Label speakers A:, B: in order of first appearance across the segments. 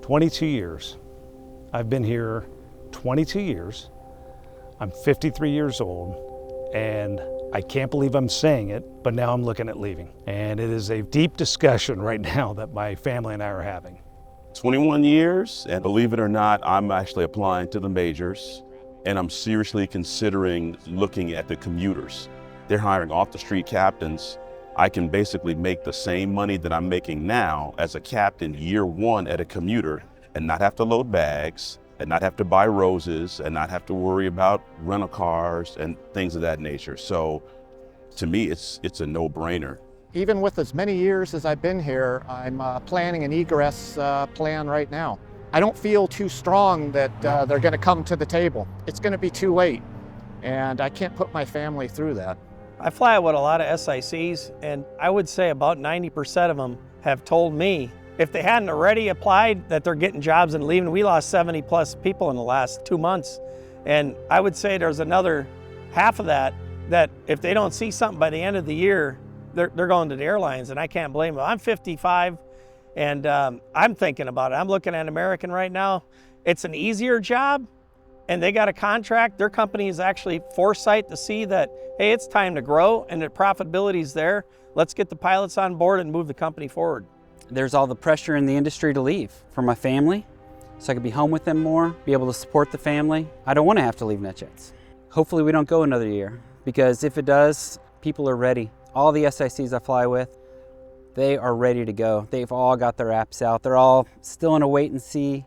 A: 22 years. I've been here 22 years. I'm 53 years old, and I can't believe I'm saying it, but now I'm looking at leaving. And it is a deep discussion right now that my family and I are having.
B: 21 years, and believe it or not, I'm actually applying to the majors, and I'm seriously considering looking at the commuters. They're hiring off-the-street captains. I can basically make the same money that I'm making now as a captain year one at a commuter and not have to load bags, and not have to buy roses, and not have to worry about rental cars and things of that nature. So to me, it's a no-brainer.
C: Even with as many years as I've been here, I'm planning an egress plan right now. I don't feel too strong that they're gonna come to the table. It's gonna be too late, and I can't put my family through that.
D: I fly with a lot of SICs, and I would say about 90% of them have told me if they hadn't already applied that they're getting jobs and leaving. We lost 70 plus people in the last 2 months. And I would say there's another half of that if they don't see something by the end of the year, they're going to the airlines, and I can't blame them. I'm 55, and I'm thinking about it. I'm looking at American right now. It's an easier job, and they got a contract. Their company is actually foresight to see that, hey, it's time to grow and the profitability is there. Let's get the pilots on board and move the company forward.
E: There's all the pressure in the industry to leave for my family, so I could be home with them more, be able to support the family. I don't want to have to leave NetJets. Hopefully we don't go another year, because if it does, people are ready. All the SICs I fly with, they are ready to go. They've all got their apps out. They're all still in a wait and see,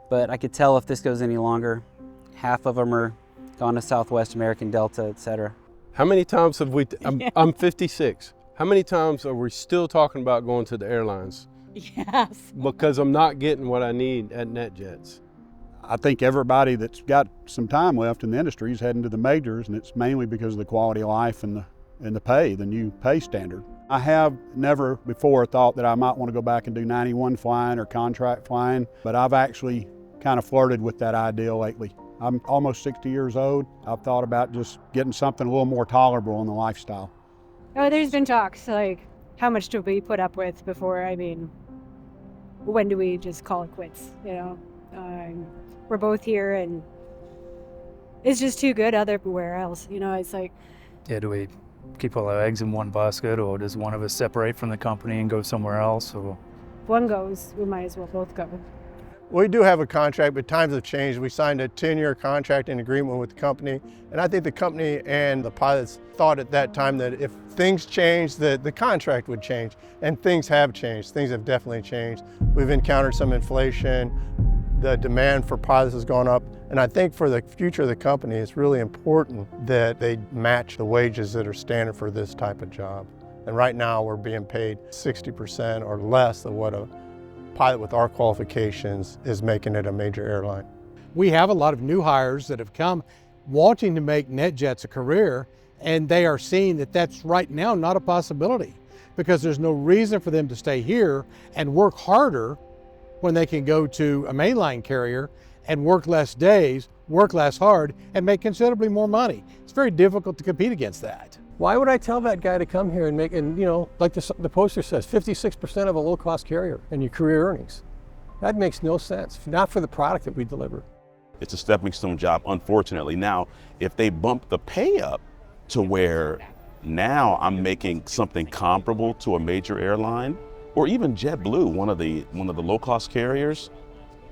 E: but I could tell if this goes any longer, half of them are gone to Southwest, American, Delta, etc.
F: How many times have we, I'm 56. How many times are we still talking about going to the airlines?
G: Yes.
F: Because I'm not getting what I need at NetJets.
H: I think everybody that's got some time left in the industry is heading to the majors, and it's mainly because of the quality of life and the pay, the new pay standard. I have never before thought that I might want to go back and do 91 flying or contract flying, but I've actually kind of flirted with that idea lately. I'm almost 60 years old. I've thought about just getting something a little more tolerable in the lifestyle.
G: Oh, there's been talks, like, how much do we put up with before, when do we just call it quits, you know? We're both here, and it's just too good everywhere else, you know, it's like...
I: Yeah, do we keep all our eggs in one basket, or does one of us separate from the company and go somewhere else, or...?
G: If one goes, we might as well both go.
J: We do have a contract, but times have changed. We signed a 10-year contract and agreement with the company, and I think the company and the pilots thought at that time that if things changed, that the contract would change, and things have changed. Things have definitely changed. We've encountered some inflation. The demand for pilots has gone up, and I think for the future of the company, it's really important that they match the wages that are standard for this type of job. And right now, we're being paid 60% or less of what a pilot with our qualifications is making at a major airline.
K: We have a lot of new hires that have come wanting to make NetJets a career, and they are seeing that that's right now not a possibility, because there's no reason for them to stay here and work harder when they can go to a mainline carrier and work less days, work less hard, and make considerably more money. It's very difficult to compete against that.
L: Why would I tell that guy to come here and make, and you know, like the poster says, 56% of a low-cost carrier in your career earnings? That makes no sense, not for the product that we deliver.
B: It's a stepping stone job, unfortunately. Now, if they bump the pay up to where now I'm making something comparable to a major airline, or even JetBlue, one of the low-cost carriers,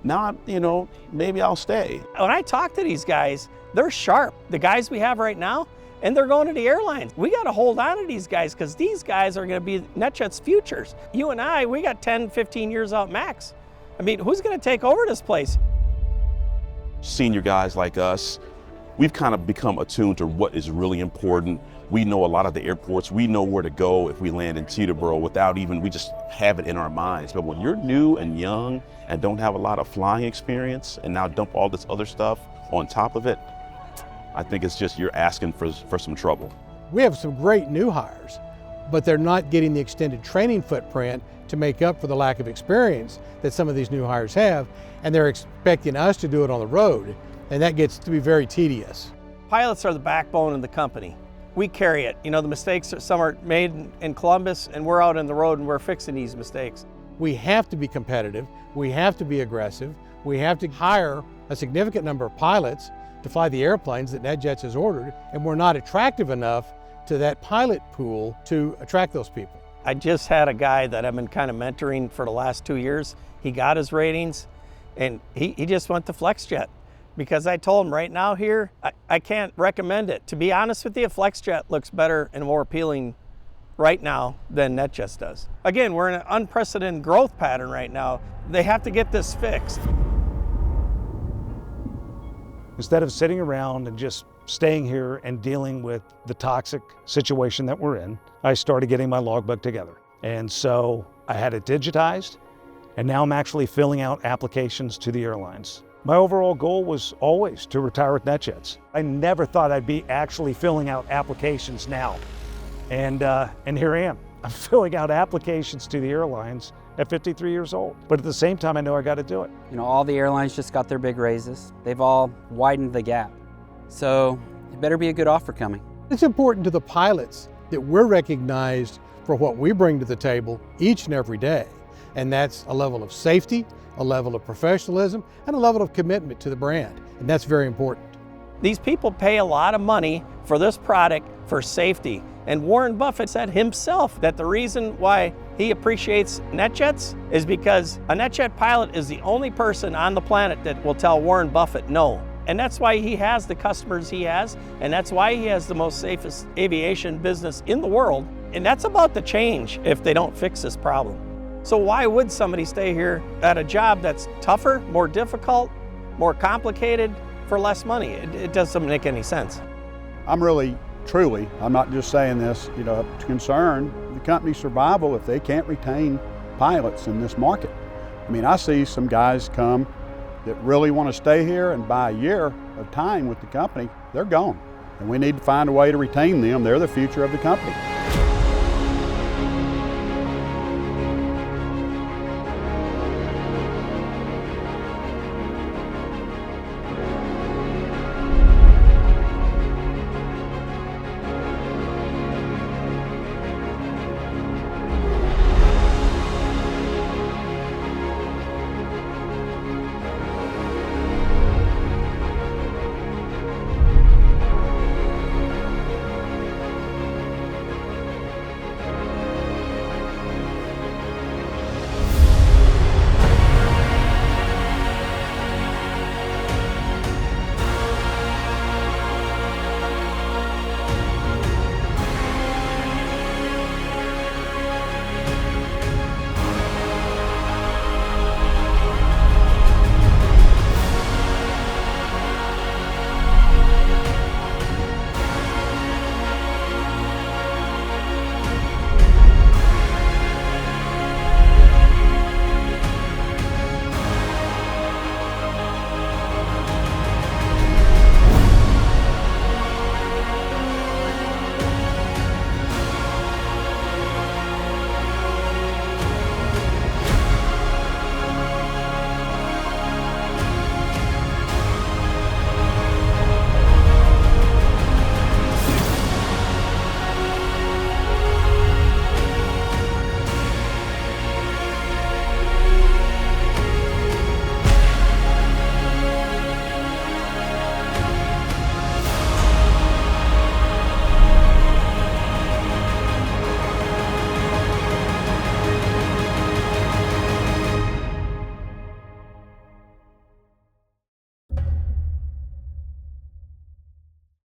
B: now, you know, maybe I'll stay.
D: When I talk to these guys, they're sharp. The guys we have right now, and they're going to the airlines. We got to hold on to these guys, because these guys are going to be NetJets' futures. You and I, we got 10, 15 years out max. I mean, who's going to take over this place?
B: Senior guys like us, we've kind of become attuned to what is really important. We know a lot of the airports. We know where to go if we land in Teterboro without even, we just have it in our minds. But when you're new and young and don't have a lot of flying experience and now dump all this other stuff on top of it, I think it's just you're asking for some trouble.
K: We have some great new hires, but they're not getting the extended training footprint to make up for the lack of experience that some of these new hires have, and they're expecting us to do it on the road, and that gets to be very tedious.
D: Pilots are the backbone of the company. We carry it. You know, the mistakes, some are made in Columbus, and we're out on the road and we're fixing these mistakes.
K: We have to be competitive. We have to be aggressive. We have to hire a significant number of pilots to fly the airplanes that NetJets has ordered, and we're not attractive enough to that pilot pool to attract those people.
D: I just had a guy that I've been kind of mentoring for the last 2 years. He got his ratings and he just went to FlexJet because I told him right now here, I can't recommend it. To be honest with you, FlexJet looks better and more appealing right now than NetJets does. Again, we're in an unprecedented growth pattern right now. They have to get this fixed.
A: Instead of sitting around and just staying here and dealing with the toxic situation that we're in, I started getting my logbook together. And so I had it digitized, and now I'm actually filling out applications to the airlines. My overall goal was always to retire with NetJets. I never thought I'd be actually filling out applications now. And here I am. I'm filling out applications to the airlines at 53 years old. But at the same time, I know I got to do it.
E: You know, all the airlines just got their big raises. They've all widened the gap. So it better be a good offer coming.
K: It's important to the pilots that we're recognized for what we bring to the table each and every day. And that's a level of safety, a level of professionalism, and a level of commitment to the brand. And that's very important.
D: These people pay a lot of money for this product for safety. And Warren Buffett said himself that the reason why he appreciates NetJets is because a NetJet pilot is the only person on the planet that will tell Warren Buffett no. And that's why he has the customers he has, and that's why he has the most safest aviation business in the world. And that's about to change if they don't fix this problem. So why would somebody stay here at a job that's tougher, more difficult, more complicated for less money? It doesn't make any sense.
H: I'm really, truly, I'm not just saying this, concerned the company's survival if they can't retain pilots in this market. I mean, I see some guys come that really want to stay here, and by a year of time with the company, they're gone. And we need to find a way to retain them. They're the future of the company.